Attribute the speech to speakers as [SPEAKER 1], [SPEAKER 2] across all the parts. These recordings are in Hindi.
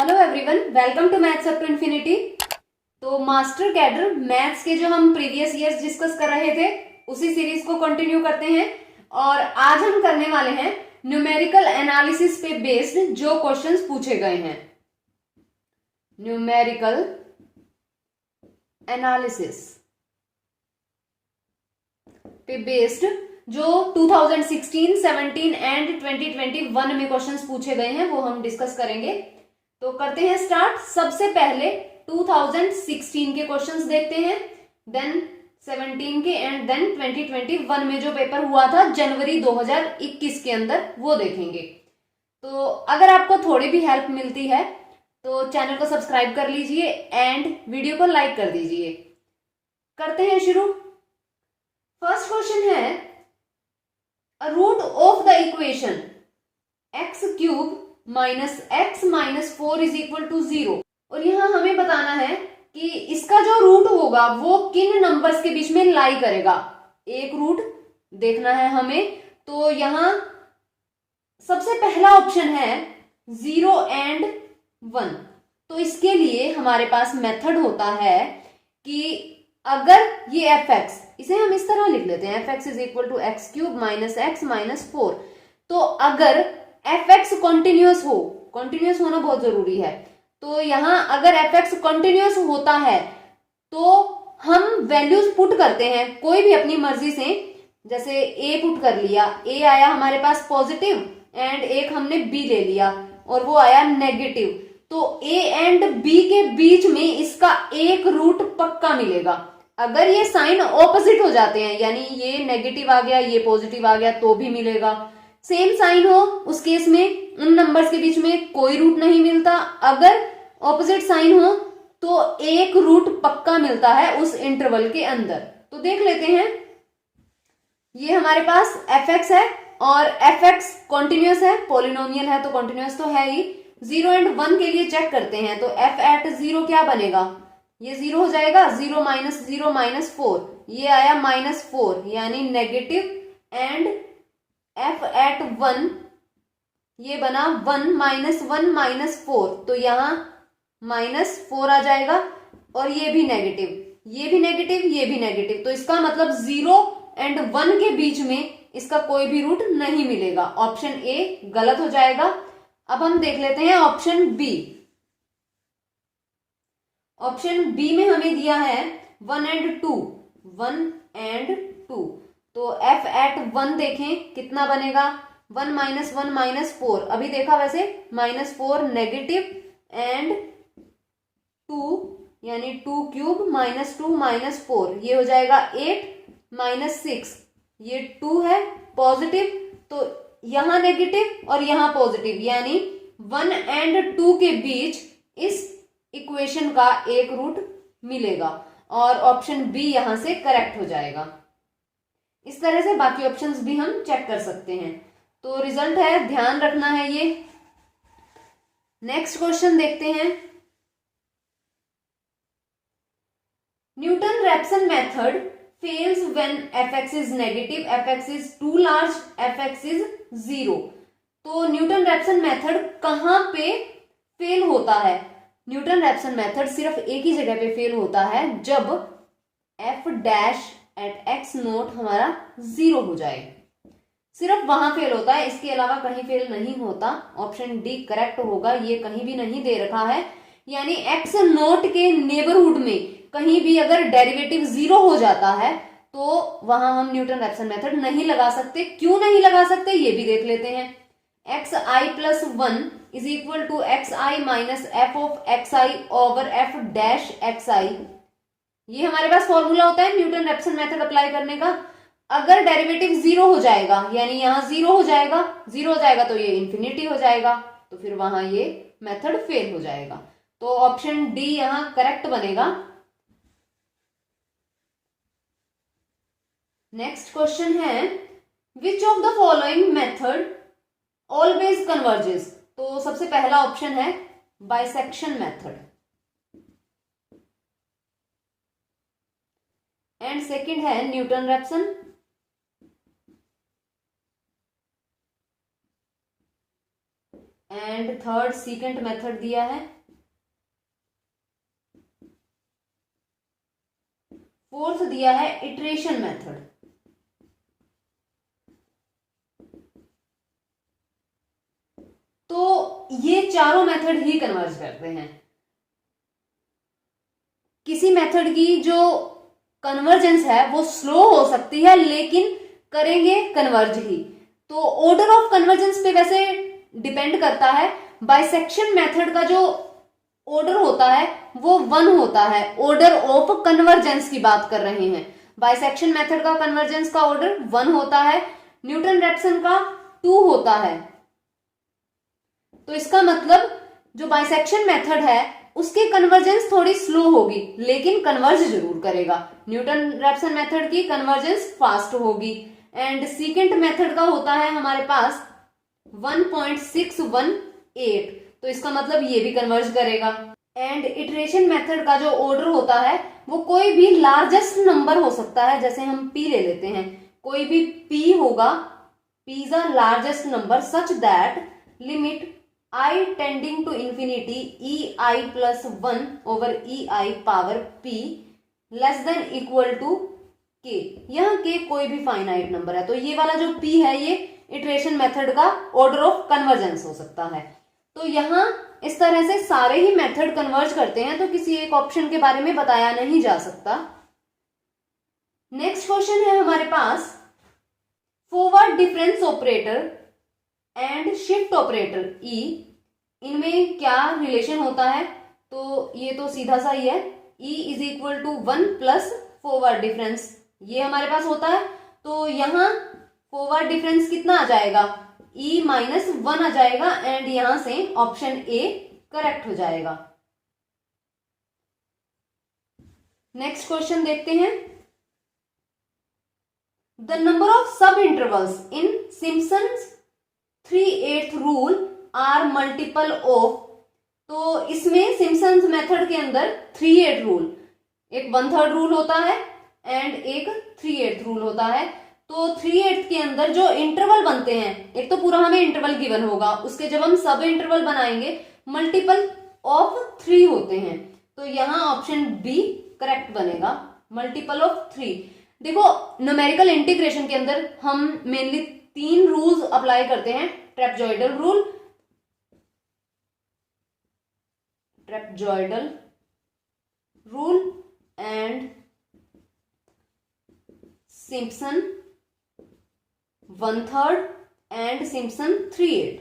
[SPEAKER 1] Hello everyone, welcome to maths up to infinity. तो मास्टर कैडर मैथ्स के जो हम प्रीवियस ईयर्स डिस्कस कर रहे थे उसी सीरीज को कंटिन्यू करते हैं और आज हम करने वाले हैं न्यूमेरिकल एनालिसिस पे बेस्ड जो क्वेश्चंस पूछे गए हैं। न्यूमेरिकल एनालिसिस पे बेस्ड जो 2016, 17 एंड 2021 में क्वेश्चंस पूछे गए हैं वो हम डिस्कस करेंगे। तो करते हैं स्टार्ट। सबसे पहले 2016 के क्वेश्चंस देखते हैं, देन 17 के एंड देन 2021 में जो पेपर हुआ था जनवरी 2021 के अंदर वो देखेंगे। तो अगर आपको थोड़ी भी हेल्प मिलती है तो चैनल को सब्सक्राइब कर लीजिए एंड वीडियो को लाइक कर दीजिए। करते हैं शुरू। फर्स्ट क्वेश्चन है root of the equation X cube minus X minus 4 is equal to 0 और यहां हमें बताना है कि इसका जो रूट होगा वो किन नंबर्स के बीच में लाई करेगा। एक रूट देखना है हमें, तो यहां सबसे पहला ऑप्शन है 0 एंड 1। तो इसके लिए हमारे पास मेथड होता है कि अगर ये एफ एक्स, इसे हम इस तरह लिख लेते हैं, F X is equal to X cube minus X minus 4। तो अगर एफ एक्स कॉन्टिन्यूस हो, कॉन्टिन्यूस होना बहुत जरूरी है, तो यहां अगर एफ एक्स कॉन्टिन्यूस होता है तो हम वैल्यूज पुट करते हैं कोई भी अपनी मर्जी से। जैसे ए पुट कर लिया, ए आया हमारे पास पॉजिटिव एंड एक हमने बी ले लिया और वो आया नेगेटिव। तो ए एंड बी के बीच में इसका एक रूट पक्का मिलेगा। अगर ये साइन ऑपोजिट हो जाते हैं, यानी ये नेगेटिव आ गया ये पॉजिटिव आ गया, तो भी मिलेगा। सेम साइन हो उस केस में उन नंबर्स के बीच में कोई रूट नहीं मिलता। अगर ऑपोजिट साइन हो तो एक रूट पक्का मिलता है उस इंटरवल के अंदर। तो देख लेते हैं, ये हमारे पास एफ एक्स है और एफ एक्स कॉन्टिन्यूस है, पॉलिनोमियल है तो कॉन्टिन्यूस तो है ही। 0 एंड 1 के लिए चेक करते हैं, तो एफ एट 0 क्या बनेगा, ये 0 हो जाएगा। 0 माइनस 4, ये आया -4 यानी नेगेटिव, एंड एफ एट 1 ये बना 1 माइनस 4, तो यहां -4 आ जाएगा और ये भी नेगेटिव, ये भी नेगेटिव, ये भी नेगेटिव। तो इसका मतलब 0 एंड 1 के बीच में इसका कोई भी रूट नहीं मिलेगा। ऑप्शन ए गलत हो जाएगा। अब हम देख लेते हैं ऑप्शन बी। ऑप्शन बी में हमें दिया है 1 एंड 2, 1 एंड 2। तो एफ एट 1 देखें कितना बनेगा, 1 माइनस 4, अभी देखा वैसे -4 नेगेटिव एंड 2 यानी 2 क्यूब -2 -4, ये हो जाएगा 8 -6, ये 2 है पॉजिटिव, तो यहां नेगेटिव और यहां पॉजिटिव, यानी 1 एंड 2 के बीच इस इक्वेशन का एक रूट मिलेगा और ऑप्शन बी यहां से करेक्ट हो जाएगा। इस तरह से बाकी ऑप्शंस भी हम चेक कर सकते हैं। तो रिजल्ट है, ध्यान रखना है ये। नेक्स्ट क्वेश्चन देखते हैं। Newton Raphson method fails when F X is negative, F X is too large, F X is 0। तो न्यूटन रैप्सन मेथड कहां पे फेल होता है? न्यूटन रैप्सन मेथड सिर्फ एक ही जगह पे फेल होता है, जब F dash at X naught हमारा 0 हो जाए, सिर्फ वहां फेल होता है, इसके अलावा कहीं फेल नहीं होता। ऑप्शन डी करेक्ट होगा, ये कहीं भी नहीं दे रखा है, यानी एक्स नोट के नेबरहुड में कहीं भी अगर डेरिवेटिव 0 हो जाता है तो वहां हम न्यूटन रैप्सन मेथड नहीं लगा सकते। क्यों नहीं लगा सकते ये भी देख लेते हैं। X I plus 1 is equal to X I minus F of X I over F dash X I, ये हमारे पास फॉर्मूला होता है न्यूटन रैप्सन मेथड अप्लाई करने का। अगर डेरिवेटिव 0 हो जाएगा, यानी यहां 0 हो जाएगा, 0 हो जाएगा तो ये इंफिनिटी हो जाएगा, तो फिर वहां ये मेथड फेल हो जाएगा। तो ऑप्शन डी यहां करेक्ट बनेगा। नेक्स्ट क्वेश्चन है which of the following method always converges. तो सबसे पहला ऑप्शन है बाइसेक्शन मेथड एंड सेकंड है Newton Raphson and third secant method दिया है, फोर्थ दिया है इटरेशन मेथड। तो ये चारों मेथड ही कन्वर्ज करते हैं। किसी मेथड की जो कन्वर्जेंस है वो स्लो हो सकती है, लेकिन करेंगे कन्वर्ज ही। तो ऑर्डर ऑफ कन्वर्जेंस पे वैसे डिपेंड करता है। बाइसेक्शन मेथड का जो ऑर्डर होता है वो 1 होता है। ऑर्डर ऑफ कन्वर्जेंस की बात कर रहे हैं। बाइसेक्शन मेथड का कन्वर्जेंस का ऑर्डर 1 होता है, न्यूटन रैप्सन का 2 होता है। तो इसका मतलब जो बाइसेक्शन मेथड है उसकी कन्वर्जेंस थोड़ी स्लो होगी, लेकिन कन्वर्ज जरूर करेगा। न्यूटन रैप्सन मेथड की कन्वर्जेंस फास्ट होगी। एंड सीकेंट मेथड का होता है हमारे पास 1.618, तो इसका मतलब ये भी कन्वर्ज करेगा। एंड इटरेशन मेथड का जो ऑर्डर होता है वो कोई भी लार्जेस्ट नंबर हो सकता है। जैसे हम p ले लेते हैं, कोई भी p होगा, p is a largest number such that limit I tending to infinity ei plus 1 over ei power p less than equal to k। यह k कोई भी फाइनाइट नंबर है, तो ये वाला जो p है ये इटरेशन मेथड का ऑर्डर ऑफ कन्वर्जेंस हो सकता है। तो यहां इस तरह से सारे ही मेथड कन्वर्ज करते हैं, तो किसी एक ऑप्शन के बारे में बताया नहीं जा सकता। नेक्स्ट क्वेश्चन है हमारे पास, forward difference operator and shift operator E, इनमें क्या रिलेशन होता है? तो ये तो सीधा सा ही है, E is equal to 1 plus forward difference, ये हमारे पास होता है। तो यहां फॉरवर्ड डिफरेंस कितना आ जाएगा? ई माइनस 1 आ जाएगा, एंड यहां से ऑप्शन ए करेक्ट हो जाएगा। नेक्स्ट क्वेश्चन देखते हैं, the number of sub intervals in Simpson's 3/8 rule are multiple of. तो इसमें सिम्पसन्स मेथड के अंदर 3/8 रूल, एक 1/3 रूल होता है एंड एक 3/8 रूल होता है। तो 3/8 के अंदर जो इंटरवल बनते हैं, एक तो पूरा हमें इंटरवल गिवन होगा, उसके जब हम सब इंटरवल बनाएंगे मल्टीपल ऑफ 3 होते हैं। तो यहां ऑप्शन बी करेक्ट बनेगा, मल्टीपल ऑफ 3। देखो न्यूमेरिकल इंटीग्रेशन के अंदर हम मेनली 3 रूल्स अप्लाई करते हैं, trapezoidal rule and Simpson 1/3 and Simpson 3/8।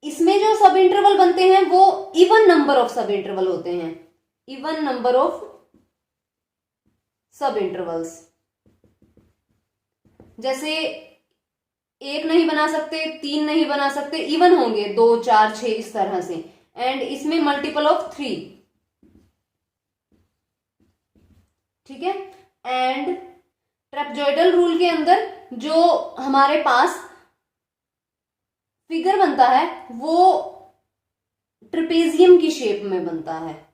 [SPEAKER 1] इसमें जो सब इंटरवल बनते हैं वो even number of sub interval होते हैं, even number of sub intervals. जैसे 1 नहीं बना सकते, 3 नहीं बना सकते, इवन होंगे 2, 4, 6 इस तरह से। एंड इसमें मल्टीपल ऑफ 3, ठीक है। एंड ट्रेपजॉइडल रूल के अंदर जो हमारे पास फिगर बनता है वो ट्रेपेजियम की शेप में बनता है।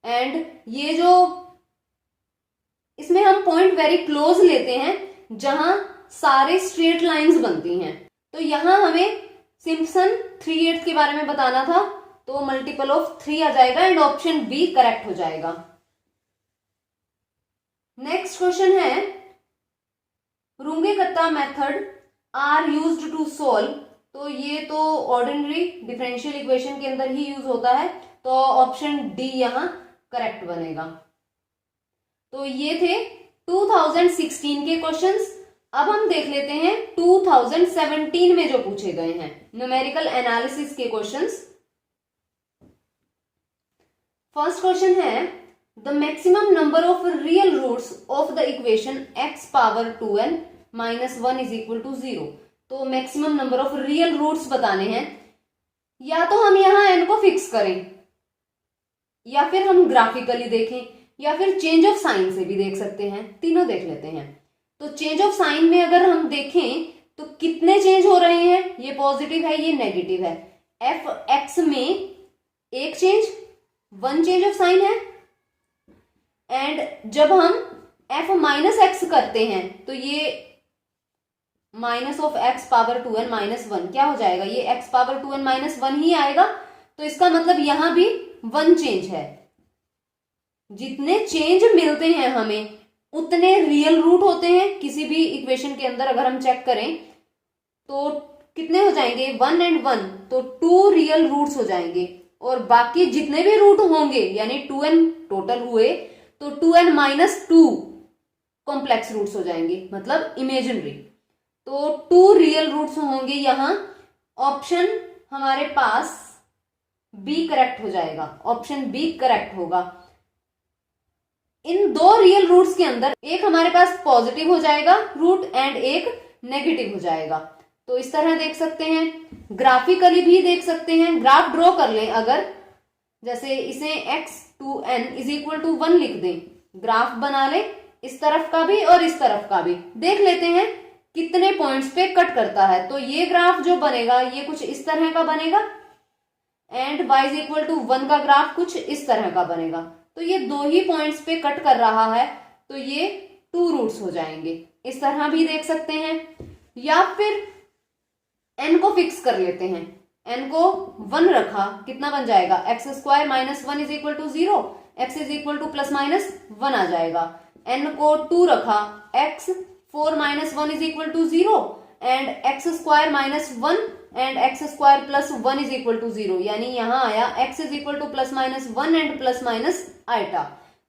[SPEAKER 1] एंड ये जो इसमें हम पॉइंट वेरी क्लोज लेते हैं जहां सारे स्ट्रेट लाइंस बनती हैं। तो यहां हमें सिम्पसन 3/8 के बारे में बताना था, तो मल्टीपल ऑफ 3 आ जाएगा एंड ऑप्शन बी करेक्ट हो जाएगा। नेक्स्ट क्वेश्चन है, Runge Kutta method are used to solve. तो ये तो ऑर्डिनरी डिफरेंशियल इक्वेशन के अंदर ही यूज होता है, तो ऑप्शन डी यहां करेक्ट बनेगा। तो ये थे 2016 के क्वेश्चंस। अब हम देख लेते हैं 2017 में जो पूछे गए हैं न्यूमेरिकल एनालिसिस के क्वेश्चंस। फर्स्ट क्वेश्चन है, the maximum number of real roots of the equation x power 2n minus 1 is equal to 0। तो maximum number of real roots बताने हैं। या तो हम यहां n को फिक्स करें, या फिर हम ग्राफिकली देखें, या फिर चेंज ऑफ साइन से भी देख सकते हैं। तीनों देख लेते हैं। तो चेंज ऑफ साइन में अगर हम देखें तो कितने चेंज हो रहे हैं, ये पॉजिटिव है, ये नेगेटिव है। एफ एक्स में एक चेंज, 1 चेंज ऑफ साइन है। एंड जब हम एफ माइनस एक्स करते हैं तो ये minus of x power 2n minus 1 क्या हो जाएगा, ये एक्स पावर 2n माइनस 1 ही आएगा। तो इसका मतलब यहां भी 1 चेंज है। जितने चेंज मिलते हैं हमें उतने रियल रूट होते हैं किसी भी इक्वेशन के अंदर। अगर हम चेक करें तो कितने हो जाएंगे, 1 एंड 1, तो 2 रियल रूट्स हो जाएंगे। और बाकी जितने भी रूट होंगे यानी 2n टोटल हुए तो 2n माइनस 2 कॉम्प्लेक्स रूट्स हो जाएंगे, मतलब इमेजिनरी। तो 2 रियल रूट्स होंगे यहां। ऑप्शन हमारे पास बी करेक्ट हो जाएगा, ऑप्शन बी करेक्ट होगा। इन 2 रियल रूट्स के अंदर एक हमारे पास पॉजिटिव हो जाएगा रूट एंड एक नेगेटिव हो जाएगा। तो इस तरह देख सकते हैं, ग्राफिकली भी देख सकते हैं। ग्राफ ड्रॉ कर लें अगर, जैसे इसे x to n is equal to 1 लिख दें, ग्राफ बना लें, इस तरफ का भी और इस तरफ का भी, देख लेते हैं कितने पॉइंट्स पे कट करता है। तो ये ग्राफ जो बनेगा ये कुछ इस तरह का बनेगा and y is equal to 1 का ग्राफ कुछ इस तरह का बनेगा। तो ये 2 ही पॉइंट्स पे कट कर रहा है, तो ये 2 रूट्स हो जाएंगे। इस तरह भी देख सकते हैं, या फिर n को फिक्स कर लेते हैं। n को 1 रखा, कितना बन जाएगा, X square minus 1 is equal to 0, x is equal to plus minus 1 आ जाएगा। n को 2 रखा, x 4 minus 1 is equal to 0 and X square minus 1 and X square plus 1 is equal to 0, यानी यहां आया x is equal to plus minus 1 and plus minus iota.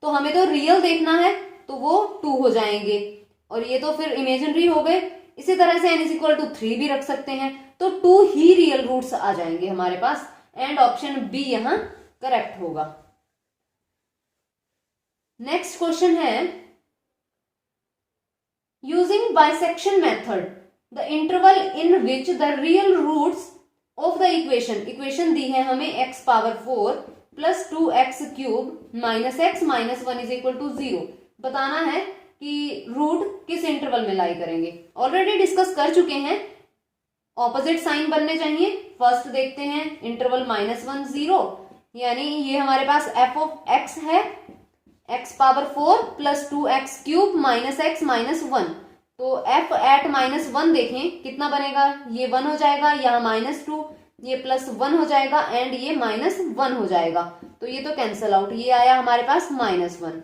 [SPEAKER 1] तो हमें तो रियल देखना है तो वो 2 हो जाएंगे, और ये तो फिर इमेजिनरी हो गए। इसी तरह से n इज इक्वल टू 3 भी रख सकते हैं, तो 2 ही रियल रूट्स आ जाएंगे हमारे पास एंड ऑप्शन बी यहां करेक्ट होगा। नेक्स्ट क्वेश्चन है, using bisection method the interval in which the real roots of the equation दी है हमें x power 4 plus 2x cube minus x minus 1 is equal to 0। बताना है कि रूट किस इंटरवल में लाई करेंगे। ऑलरेडी डिस्कस कर चुके हैं, ऑपोजिट साइन बनने चाहिए। फर्स्ट देखते हैं इंटरवल -1 0, यानी ये हमारे पास f ऑफ x है, x power 4 plus 2x cube minus x minus 1। तो f एट -1 देखें कितना बनेगा, ये 1 हो जाएगा, यहाँ -2, ये +1 हो जाएगा एंड ये -1 हो जाएगा। तो ये तो कैंसल आउट, ये आया हमारे पास -1।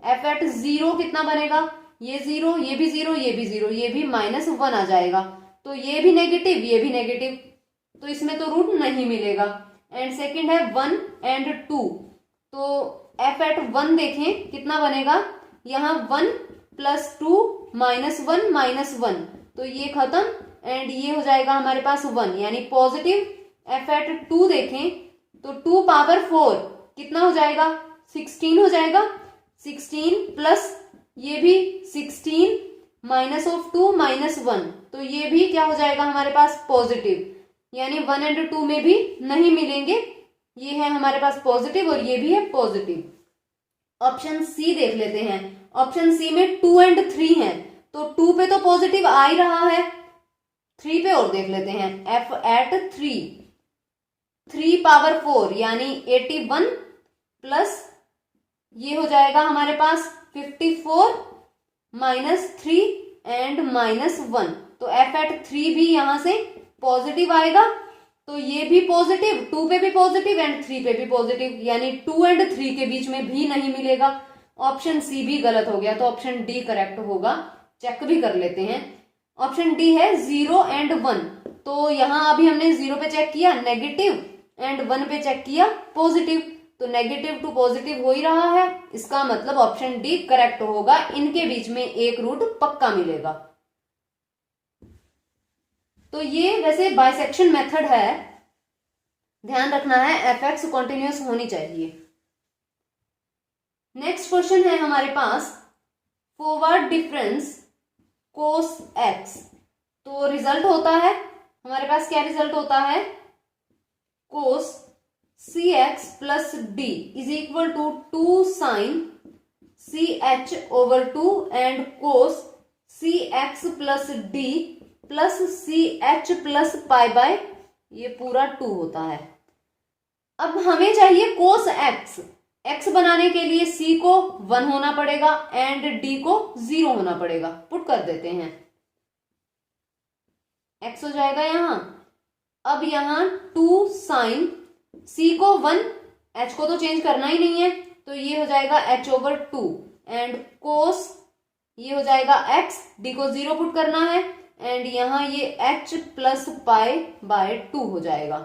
[SPEAKER 1] f एट 0 कितना बनेगा, ये 0, ये भी 0, ये भी 0, ये भी -1 आ जाएगा। तो ये भी नेगेटिव, ये भी नेगेटिव, तो इसमें तो रूट नहीं मिलेगा। एंड सेकंड है 1 एंड 2, तो f एट 1 देखें कितना बनेगा, यहाँ 1 प्लस 2 -1 -1, तो ये खत्म एंड ये हो जाएगा हमारे पास 1, यानी पॉजिटिव। f एट 2 देखें तो 2 पावर 4 कितना हो जाएगा, 16 हो जाएगा। 16 प्लस ये भी 16 माइनस ऑफ 2 -1, तो ये भी क्या हो जाएगा हमारे पास पॉजिटिव, यानी 1 एंड 2 में भी नहीं मिलेंगे। ये है हमारे पास पॉजिटिव और ये भी है पॉजिटिव। ऑप्शन सी देख लेते हैं। ऑप्शन सी में 2 एंड 3 है, तो 2 पे तो पॉजिटिव आ ही रहा है, 3 पे और देख लेते हैं। f एट 3 पावर 4 यानी 81 प्लस ये हो जाएगा हमारे पास 54 -3 एंड -1, तो f एट 3 भी यहां से पॉजिटिव आएगा, तो ये भी पॉजिटिव, 2 पे भी पॉजिटिव एंड 3 पे भी पॉजिटिव, यानी 2 एंड 3 के बीच में भी नहीं मिलेगा। ऑप्शन सी भी गलत हो गया, तो ऑप्शन डी करेक्ट होगा। चेक भी कर लेते हैं। ऑप्शन डी है 0 एंड 1, तो यहां अभी हमने 0 पे चेक किया नेगेटिव एंड 1 पे चेक किया पॉजिटिव, तो नेगेटिव टू पॉजिटिव हो ही रहा है, इसका मतलब ऑप्शन डी करेक्ट होगा। इनके बीच में एक रूट पक्का मिलेगा। तो ये वैसे बाइसेक्शन मेथड है, ध्यान रखना है fx कॉन्टिन्यूअस होनी चाहिए। नेक्स्ट क्वेश्चन है हमारे पास फॉरवर्ड डिफरेंस cos x, तो रिजल्ट होता है हमारे पास, क्या रिजल्ट होता है, cos cx plus d is equal to 2 sin ch over 2 and cos cx plus d plus ch plus pi by ये पूरा 2 होता है। अब हमें चाहिए cos x, x बनाने के लिए c को 1 होना पड़ेगा एंड d को 0 होना पड़ेगा। पुट कर देते हैं। x हो जाएगा यहाँ। अब यहाँ 2 साइन, c को 1, h को तो चेंज करना ही नहीं है, तो ये हो जाएगा h/2 एंड कोस ये हो जाएगा x, d को 0 पुट करना है एंड यहाँ ये h प्लस पाई बाय 2 हो जाएगा।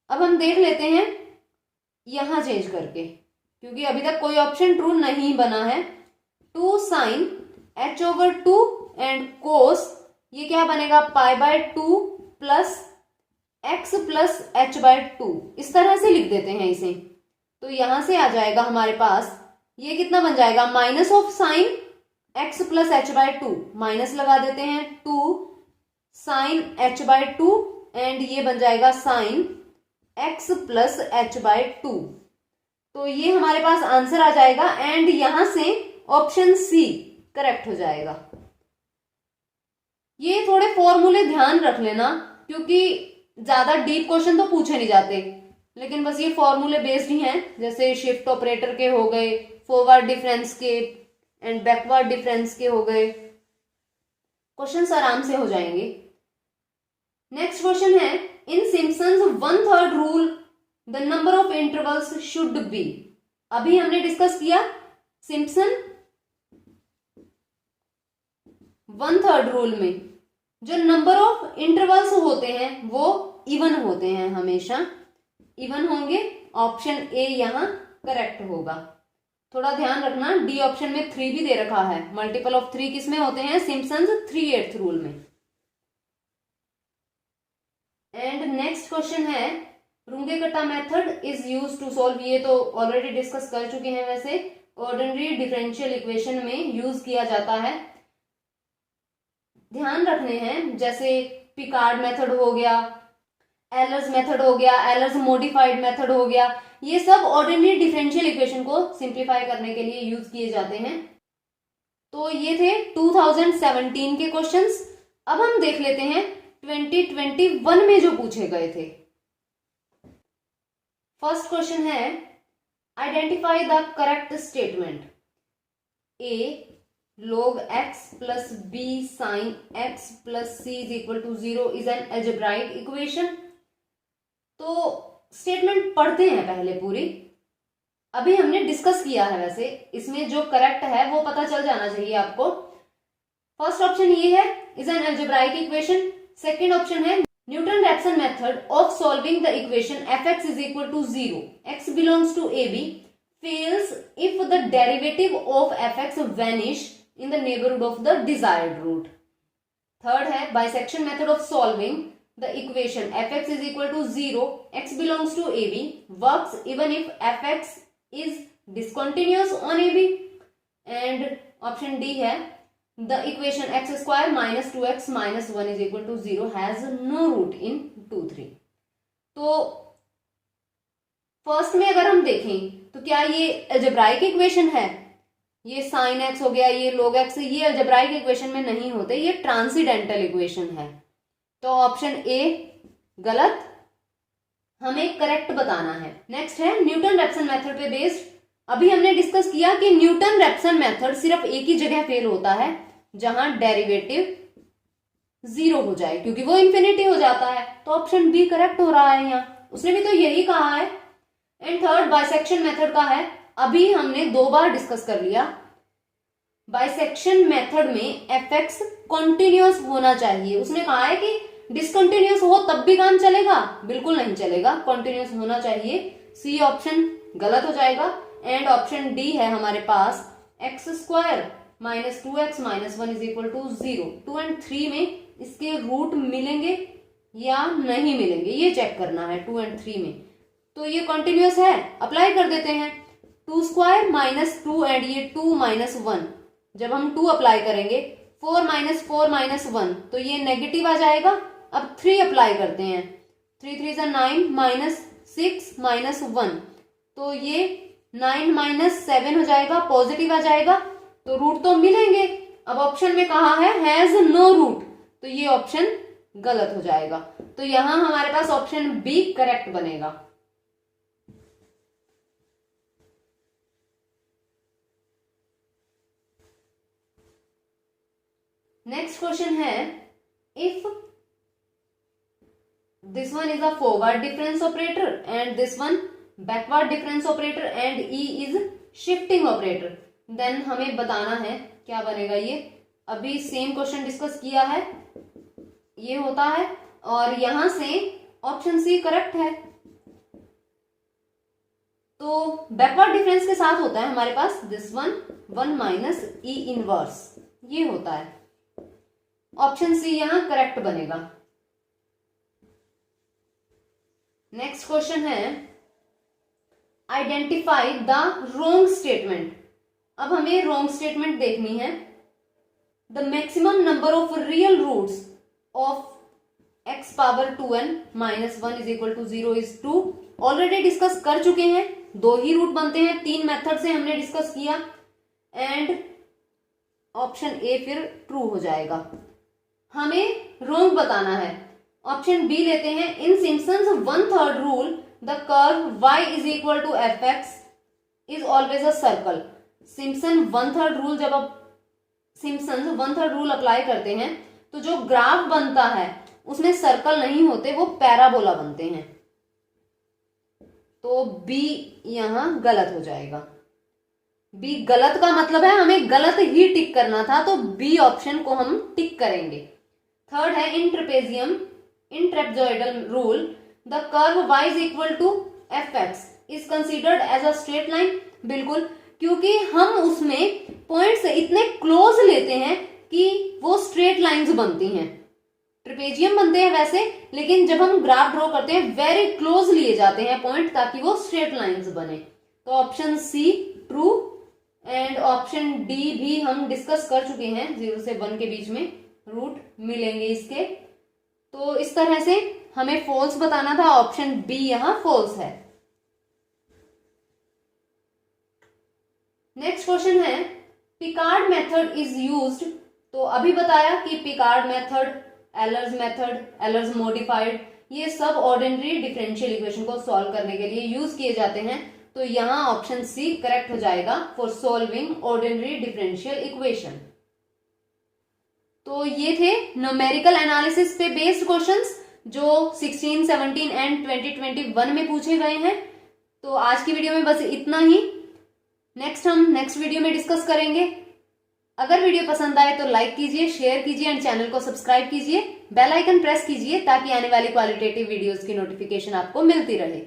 [SPEAKER 1] अब हम देख लेते हैं यहां चेंज करके, क्योंकि अभी तक कोई ऑप्शन ट्रू नहीं बना है। 2 साइन h/2 एंड कोस ये क्या बनेगा, pi by 2 plus x plus h/2, इस तरह से लिख देते हैं इसे। तो यहां से आ जाएगा हमारे पास, ये कितना बन जाएगा, minus of sine x plus h/2, minus लगा देते हैं 2 साइन h/2 एंड ये बन जाएगा साइन x प्लस h/2। तो ये हमारे पास आंसर आ जाएगा एंड यहां से ऑप्शन सी करेक्ट हो जाएगा। ये थोड़े फॉर्मूले ध्यान रख लेना, क्योंकि ज्यादा डीप क्वेश्चन तो पूछे नहीं जाते, लेकिन बस ये फॉर्मूले बेस्ड ही हैं, जैसे शिफ्ट ऑपरेटर के हो गए, फॉरवर्ड डिफरेंस के एंड बैकवर्ड डिफरेंस के हो गए, क्वेश्चंस आराम से हो जाएंगे। नेक्स्ट क्वेश्चन है, in Simpson's 1/3 rule the number of intervals should be. अभी हमने डिस्कस किया सिम्पसन 1/3 रूल में जो नंबर ऑफ इंटरवल्स होते हैं वो इवन होते हैं, हमेशा इवन होंगे। ऑप्शन ए यहां करेक्ट होगा। थोड़ा ध्यान रखना, डी ऑप्शन में 3 भी दे रखा है, मल्टीपल ऑफ 3 किसमें होते हैं, सिम्पसन्स 3/8 रूल में। एंड नेक्स्ट क्वेश्चन है, Runge Kutta method is use to solve, ये तो ऑलरेडी डिस्कस कर चुके हैं, वैसे ऑर्डिनरी डिफरेंशियल इक्वेशन में यूज किया जाता है। ध्यान रखने हैं, जैसे पिकार्ड मेथड हो गया, एलर्स मेथड हो गया, एलर्स मॉडिफाइड मेथड हो गया, ये सब ऑर्डिनरी डिफरेंशियल इक्वेशन को सिंप्लीफाई करने के लिए यूज किए जाते हैं। तो ये थे 2017 के क्वेश्चंस। अब हम देख लेते हैं 2021 में जो पूछे गए थे। फर्स्ट क्वेश्चन है, identify the correct statement. A log x plus b sin x plus c is equal to 0 is an algebraic equation। तो स्टेटमेंट पढ़ते हैं पहले पूरी, अभी हमने डिस्कस किया है, वैसे इसमें जो करेक्ट है वो पता चल जाना चाहिए आपको। फर्स्ट ऑप्शन ये है, is an algebraic equation. Second option है, Newton Raphson method of solving the equation fx is equal to 0 x belongs to ab fails if the derivative of fx vanish in the neighborhood of the desired root। Third है, bisection method of solving the equation fx is equal to 0 x belongs to ab works even if fx is discontinuous on ab। And option D है, the equation x square minus 2x minus 1 is equal to 0 has no root in 2, 3। तो फर्स्ट में अगर हम देखें तो क्या ये अलजेब्राइक इक्वेशन है, ये साइन एक्स हो गया, ये log x, ये अलजेब्राइक इक्वेशन में नहीं होते, ये ट्रांसीडेंटल इक्वेशन है। तो ऑप्शन ए गलत, हमें करेक्ट बताना है। नेक्स्ट है, न्यूटन रैप्सन मेथड पे बेस्ड। अभी हमने डिस्कस किया कि न्यूटन रैप्सन मेथड सिर्फ एक ही जगह फेल होता है, जहां डेरिवेटिव 0 हो जाए, क्योंकि वो इंफिनिटी हो जाता है। तो ऑप्शन बी करेक्ट हो रहा है यहाँ, उसने भी तो यही कहा है। एंड थर्ड बाइसेक्शन मेथड का है, अभी हमने 2 बार डिस्कस कर लिया। बाइसेक्शन मेथड में fx कॉन्टिन्यूअस होना चाहिए, उसने कहा है कि डिसकंटिन्यूअस हो तब भी काम चलेगा, बिल्कुल नहीं चलेगा, कॉन्टिन्यूअस होना चाहिए। सी ऑप्शन गलत हो जाएगा। एंड ऑप्शन डी है हमारे पास, X square minus 2x minus 1 is equal to 0। 2 और 3 में इसके रूट मिलेंगे या नहीं मिलेंगे, ये चेक करना है 2 और 3 में। तो ये कॉन्टिन्यूअस है, अप्लाई कर देते हैं। 2 स्क्वायर माइनस 2 एंड ये 2 माइनस 1, जब हम 2 अप्लाई करेंगे 4 माइनस 4 माइनस 1, तो ये नेगेटिव आ जाएगा। अब 3 अप्लाई करते हैं, 3 3 9 माइनस 6 माइनस 1, तो ये 9 माइनस 7 हो जाएगा, पॉजिटिव आ जाएगा। तो रूट तो मिलेंगे। अब ऑप्शन में कहा है हैज नो रूट, तो ये ऑप्शन गलत हो जाएगा। तो यहां हमारे पास ऑप्शन बी करेक्ट बनेगा। नेक्स्ट क्वेश्चन है, if this one is a forward difference operator and this one backward difference operator and E is shifting operator. Then हमें बताना है क्या बनेगा ये. अभी सेम क्वेश्चन डिस्कस किया है, ये होता है और यहां से ऑप्शन सी करेक्ट है. तो बैकवर्ड डिफरेंस के साथ होता है हमारे पास this one 1 minus E inverse, ये होता है. ऑप्शन सी यहां करेक्ट बनेगा. नेक्स्ट क्वेश्चन है आइडेंटिफाई द रोंग स्टेटमेंट. अब हमें रोंग स्टेटमेंट देखनी है. The maximum number of real roots of x power 2n minus 1 is equal to 0 is 2. Already discuss कर चुके हैं, 2 ही रूट बनते हैं, 3 मेथड से हमने डिस्कस किया एंड ऑप्शन ए फिर ट्रू हो जाएगा. हमें रोंग बताना है. ऑप्शन बी लेते हैं. In Simpson's 1/3 rule the curve y is equal to F X is always a circle. Simpson 1/3 rule, जब आप सिम्पसन्स 1/3 रूल अप्लाई करते हैं तो जो ग्राफ बनता है उसमें सर्कल नहीं होते, वो पैराबोला बनते हैं. तो बी यहां गलत हो जाएगा. बी गलत का मतलब है हमें गलत ही टिक करना था, तो बी ऑप्शन को हम टिक करेंगे. थर्ड है in trapezium in trapezoidal rule the curve y is equal to F X is considered as a straight line. बिल्कुल, क्योंकि हम उसमें पॉइंट्स इतने क्लोज लेते हैं कि वो स्ट्रेट लाइंस बनती हैं. ट्रेपेजियम बनते हैं वैसे, लेकिन जब हम ग्राफ ड्रॉ करते हैं वेरी क्लोज लिए जाते हैं पॉइंट ताकि वो स्ट्रेट लाइंस बने. तो option C true and option D भी हम डिस्कस कर चुके हैं. 0 से 1 के बीच में रूट मिलेंगे इसके. तो इस तरह से हमें फॉल्स बताना था. ऑप्शन बी यहां फॉल्स है. नेक्स्ट क्वेश्चन है पिकार्ड मेथड इज यूज्ड. तो अभी बताया कि पिकार्ड मेथड, एलर्स मॉडिफाइड, ये सब ऑर्डिनरी डिफरेंशियल इक्वेशन को सॉल्व करने के लिए यूज किए जाते हैं. तो यहां ऑप्शन सी करेक्ट हो जाएगा for solving ordinary differential equation. तो ये थे न्यूमेरिकल एनालिसिस पे बेस्ड क्वेश्चंस जो 16, 17 एंड 2021 में पूछे गए हैं. तो आज की वीडियो में बस इतना ही. हम नेक्स्ट वीडियो में डिस्कस करेंगे. अगर वीडियो पसंद आए तो लाइक कीजिए, शेयर कीजिए एंड चैनल को सब्सक्राइब कीजिए. बेल आइकन प्रेस कीजिए ताकि आने वाली क्वालिटेटिव वीडियोस की नोटिफिकेशन आपको मिलती रहे.